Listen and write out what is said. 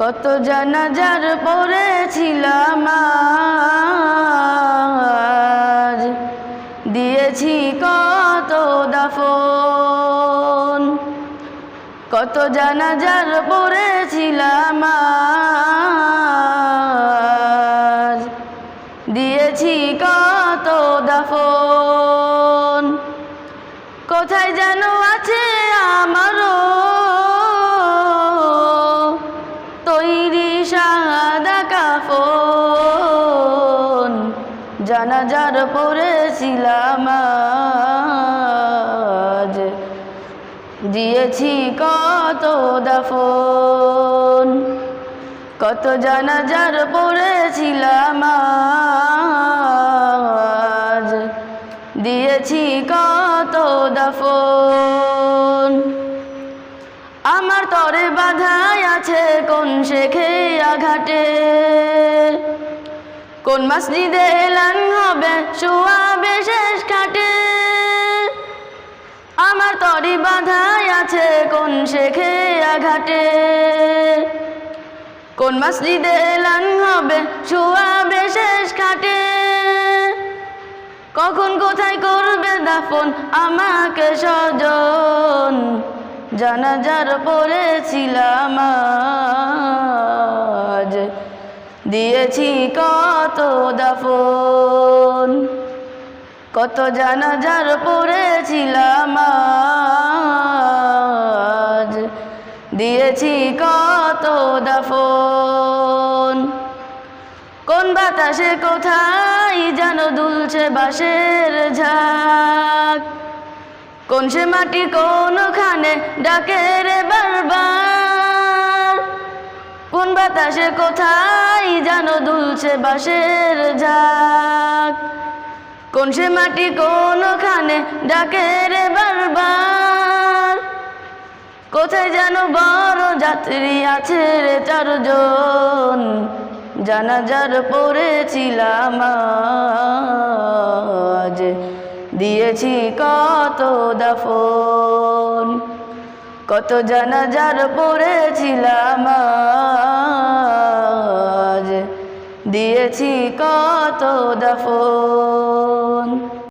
কত জানাজার পড়েছিলাম আজ, দিয়েছি কত দাফন। কত জানাজার পড়েছিলাম আজ, দিয়েছি কত দাফন। কোথায় যেন আছে আমারও তৈরি সাদা কাফন, জানাজার পড়েছিলাম আজ, দিয়েছি কত দাফন। কত জানাজার পড়েছিলাম আজ, দিয়েছি কত দাফন। আমার তরে বাধায় আছে কোন শেখে আঘাটে, কোন মসজিদে এলান হবে শোয়াবে শেষ খাটে। আমার তরে বাধায় আছে কোন শেখে আঘাটে, কোন মসজিদে এলান হবে শোয়াবে শেষ খাটে। কখন কোথায় করবে দাফন আমাকে স্বজন, জানাজার পড়েছিলাম আজ, দিয়েছি কত দাফন। কত জানাজার পড়েছিলাম আজ, দিয়েছি কত দাফন। কোন বাতাসে কোথায় যেন দুলছে বাঁশের ঝাঁক, কোন সে মাটি কোনখানে ডাকে রে বারবার। কোন বাতাসে কোথায় যেন দুলছে বাঁশের ঝাঁক, কোন সে মাটি কোনখানে ডাকে রে বারবার। কোথায় যেন বড় যাত্রী আছে রে চারজন, জানাজার পড়েছিলাম আজ, দিয়েছি কত দাফন। কত জানাজার পড়েছিলাম আজ, দিয়েছি কত দাফন।